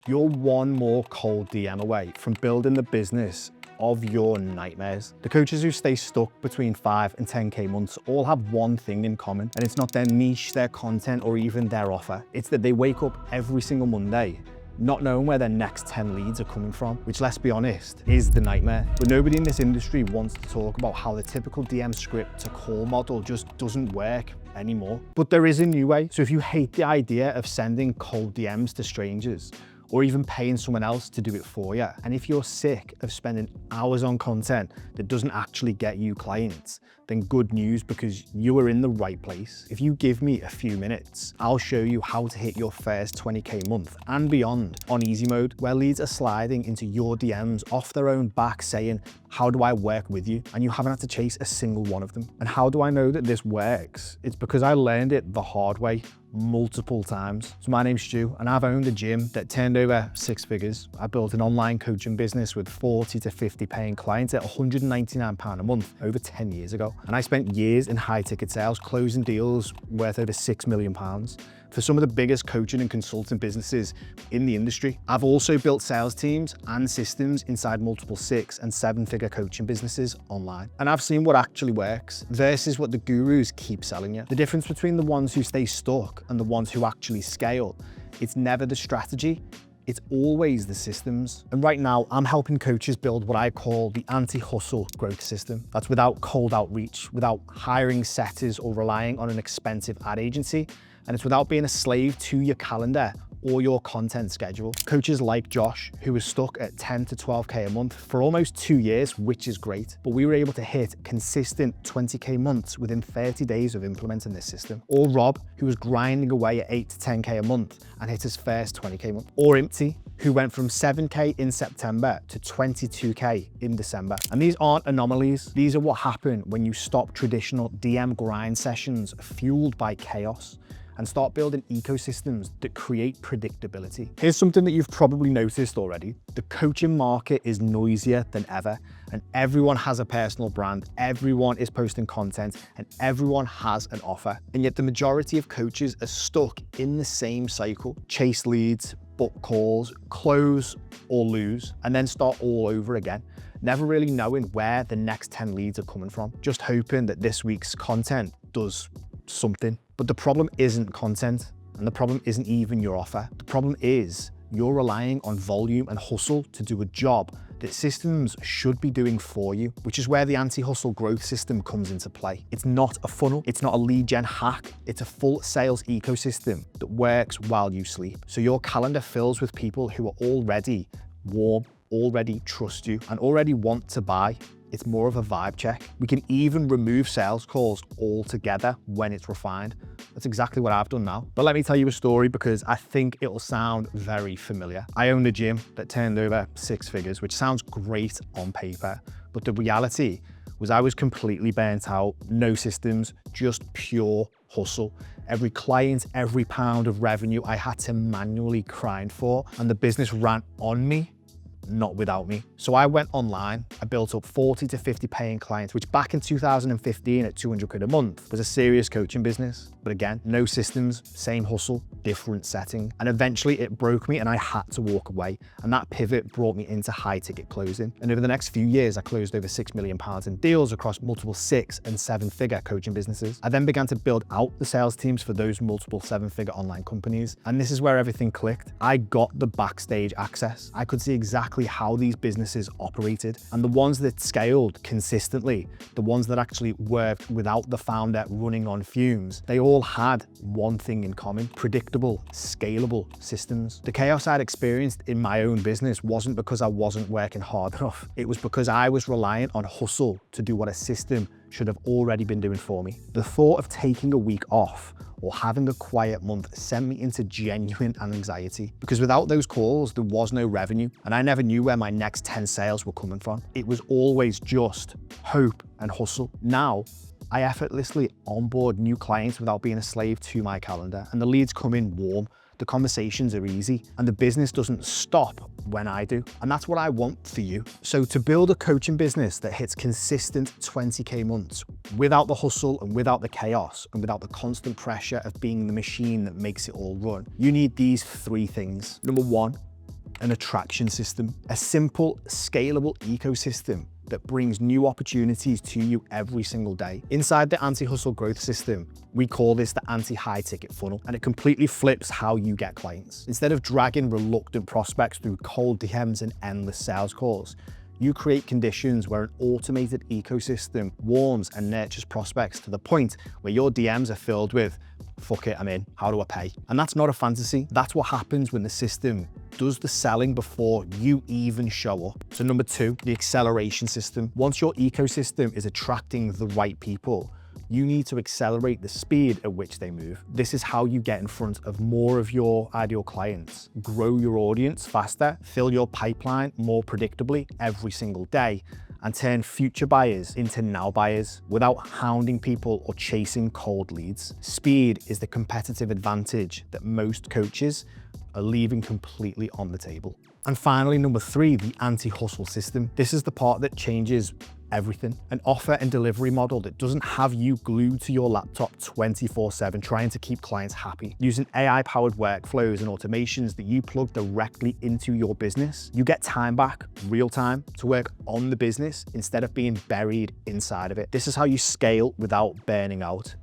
You're one more cold DM away from building the business of your nightmares. The coaches who stay stuck between 5 and 10K months all have one thing in common, and it's not their niche, their content, or even their offer. It's that they wake up every single Monday not knowing where their next 10 leads are coming from, which, let's be honest, is the nightmare. But nobody in this industry wants to talk about how the typical DM script to call model just doesn't work anymore. But there is a new way. So if you hate the idea of sending cold DMs to strangers, or even paying someone else to do it for you, and if you're sick of spending hours on content that doesn't actually get you clients, then good news, because you are in the right place. If you give me a few minutes, I'll show you how to hit your first 20K month and beyond on easy mode, where leads are sliding into your DMs off their own back saying, how do I work with you? And you haven't had to chase a single one of them. And how do I know that this works? It's because I learned it the hard way multiple times. So my name's Stu, and I've owned a gym that turned over 6 figures. I built an online coaching business with 40 to 50 paying clients at £199 a month over 10 years ago. And I spent years in high ticket sales, closing deals worth over £6 million for some of the biggest coaching and consulting businesses in the industry. I've also built sales teams and systems inside multiple 6 and 7 figure coaching businesses online. And I've seen what actually works versus what the gurus keep selling you. The difference between the ones who stay stuck and the ones who actually scale, it's never the strategy, it's always the systems. And right now, I'm helping coaches build what I call the anti-hustle growth system. That's without cold outreach, without hiring setters or relying on an expensive ad agency. And it's without being a slave to your calendar or your content schedule. Coaches like Josh, who was stuck at 10 to 12K a month for almost 2 years, which is great, but we were able to hit consistent 20K months within 30 days of implementing this system. Or Rob, who was grinding away at 8 to 10K a month and hit his first 20K month. Or Impty, who went from 7K in September to 22K in December. And these aren't anomalies. These are what happen when you stop traditional DM grind sessions fueled by chaos and start building ecosystems that create predictability. Here's something that you've probably noticed already. The coaching market is noisier than ever, and everyone has a personal brand, everyone is posting content, and everyone has an offer. And yet the majority of coaches are stuck in the same cycle: chase leads, book calls, close or lose, and then start all over again, never really knowing where the next 10 leads are coming from, just hoping that this week's content does something. But the problem isn't content, and the problem isn't even your offer. The problem is you're relying on volume and hustle to do a job that systems should be doing for you, which is where the anti-hustle growth system comes into play. It's not a funnel, it's not a lead gen hack, it's a full sales ecosystem that works while you sleep. So your calendar fills with people who are already warm, already trust you, and already want to buy. It's more of a vibe check. We can even remove sales calls altogether when it's refined. That's exactly what I've done now. But let me tell you a story, because I think it'll sound very familiar. I owned a gym that turned over 6 figures, which sounds great on paper, but the reality was I was completely burnt out, no systems, just pure hustle. Every client, every pound of revenue I had to manually grind for, and the business ran on me, not without me. So I went online, I built up 40 to 50 paying clients, which back in 2015 at 200 quid a month was a serious coaching business. But again, no systems, same hustle, different setting. And eventually it broke me and I had to walk away. And that pivot brought me into high ticket closing. And over the next few years, I closed over £6 million in deals across multiple 6 and 7 figure coaching businesses. I then began to build out the sales teams for those multiple 7 figure online companies. And this is where everything clicked. I got the backstage access. I could see exactly how these businesses operated, and the ones that scaled consistently, the ones that actually worked without the founder running on fumes, they all had one thing in common: predictable, scalable systems. The chaos I'd experienced in my own business wasn't because I wasn't working hard enough. It was because I was reliant on hustle to do what a system should have already been doing for me. The thought of taking a week off or having a quiet month sent me into genuine anxiety, because without those calls, there was no revenue, and I never knew where my next 10 sales were coming from. It was always just hope and hustle. Now, I effortlessly onboard new clients without being a slave to my calendar, and the leads come in warm, the conversations are easy, and the business doesn't stop when I do. And that's what I want for you. So to build a coaching business that hits consistent 20K months without the hustle and without the chaos and without the constant pressure of being the machine that makes it all run, you need these 3 things. Number 1, an attraction system, a simple, scalable ecosystem that brings new opportunities to you every single day. Inside the anti-hustle growth system, we call this the anti-high ticket funnel, and it completely flips how you get clients. Instead of dragging reluctant prospects through cold DMs and endless sales calls, you create conditions where an automated ecosystem warms and nurtures prospects to the point where your DMs are filled with, fuck it, I'm in, how do I pay? And that's not a fantasy. That's what happens when the system does the selling before you even show up. So number 2, the acceleration system. Once your ecosystem is attracting the right people, you need to accelerate the speed at which they move. This is how you get in front of more of your ideal clients, grow your audience faster, fill your pipeline more predictably every single day, and turn future buyers into now buyers without hounding people or chasing cold leads. Speed is the competitive advantage that most coaches are leaving completely on the table. And finally, number 3, the anti-hustle system. This is the part that changes everything. An offer and delivery model that doesn't have you glued to your laptop 24/7 trying to keep clients happy. Using AI-powered workflows and automations that you plug directly into your business, you get time back, real time, to work on the business instead of being buried inside of it. This is how you scale without burning out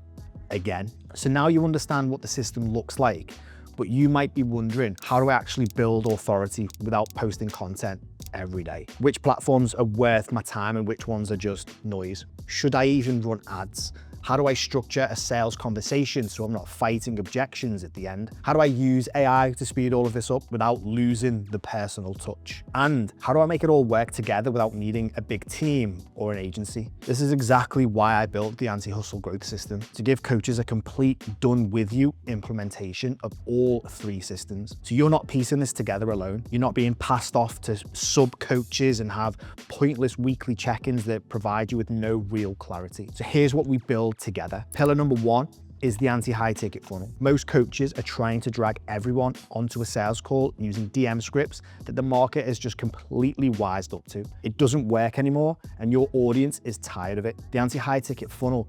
again. So now you understand what the system looks like, but you might be wondering, how do I actually build authority without posting content every day? Which platforms are worth my time and which ones are just noise? Should I even run ads? How do I structure a sales conversation so I'm not fighting objections at the end? How do I use AI to speed all of this up without losing the personal touch? And how do I make it all work together without needing a big team or an agency? This is exactly why I built the anti-hustle growth system, to give coaches a complete done with you implementation of all 3 systems. So you're not piecing this together alone. You're not being passed off to sub coaches and have pointless weekly check-ins that provide you with no real clarity. So here's what we build together. Pillar number 1 is the anti-high ticket funnel. Most coaches are trying to drag everyone onto a sales call using DM scripts that the market is just completely wised up to. It doesn't work anymore, and your audience is tired of it. The anti-high ticket funnel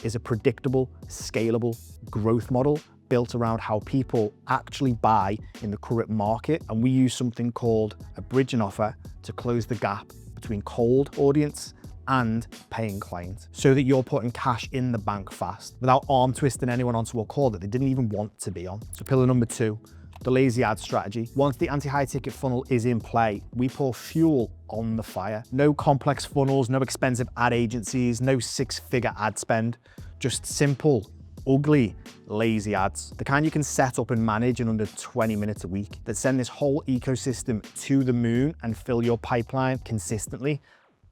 is a predictable, scalable growth model built around how people actually buy in the current market, and we use something called a bridging offer to close the gap between cold audience and paying clients, so that you're putting cash in the bank fast without arm twisting anyone onto a call that they didn't even want to be on. So pillar number 2, the lazy ad strategy. Once the anti-high ticket funnel is in play, we pour fuel on the fire. No complex funnels, no expensive ad agencies, no 6-figure ad spend, just simple, ugly, lazy ads. The kind you can set up and manage in under 20 minutes a week that send this whole ecosystem to the moon and fill your pipeline consistently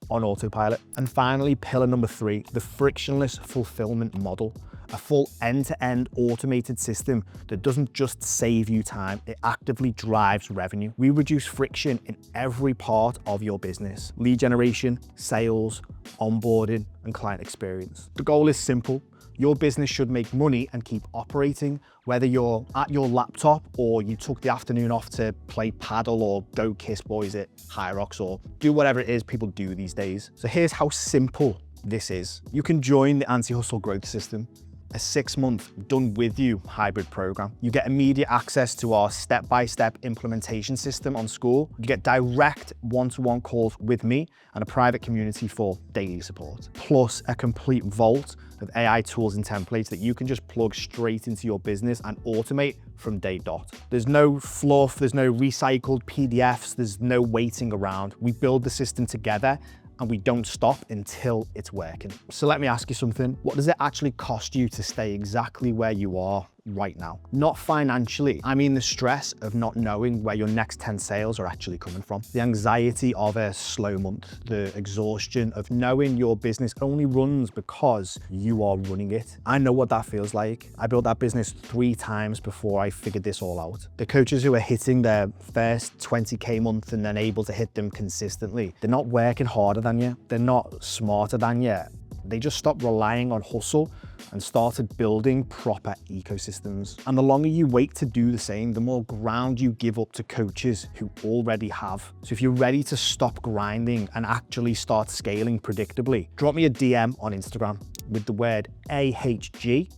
on autopilot. And finally, pillar number 3, the frictionless fulfillment model. A full end-to-end automated system that doesn't just save you time, it actively drives revenue. We reduce friction in every part of your business: lead generation, sales, onboarding, and client experience. The goal is simple. Your business should make money and keep operating, whether you're at your laptop or you took the afternoon off to play paddle or go kiss boys at High Rocks or do whatever it is people do these days. So here's how simple this is. You can join the anti-hustle growth system, a 6-month done with you hybrid program. You get immediate access to our step-by-step implementation system on School. You get direct one-to-one calls with me and a private community for daily support, plus a complete vault of AI tools and templates that you can just plug straight into your business and automate from day dot. There's no fluff, there's no recycled PDFs, there's no waiting around. We build the system together and we don't stop until it's working. So let me ask you something. What does it actually cost you to stay exactly where you are right now? Not financially. I mean the stress of not knowing where your next 10 sales are actually coming from. The anxiety of a slow month. The exhaustion of knowing your business only runs because you are running it. I know what that feels like. I built that business 3 times before I figured this all out. The coaches who are hitting their first 20K month and then able to hit them consistently, they're not working harder than you. They're not smarter than you. They just stopped relying on hustle and started building proper ecosystems. And the longer you wait to do the same, the more ground you give up to coaches who already have. So if you're ready to stop grinding and actually start scaling predictably, drop me a DM on Instagram with the word AHG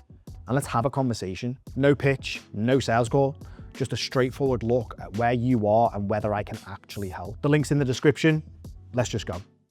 and let's have a conversation. No pitch, no sales call, just a straightforward look at where you are and whether I can actually help. The link's in the description. Let's just go.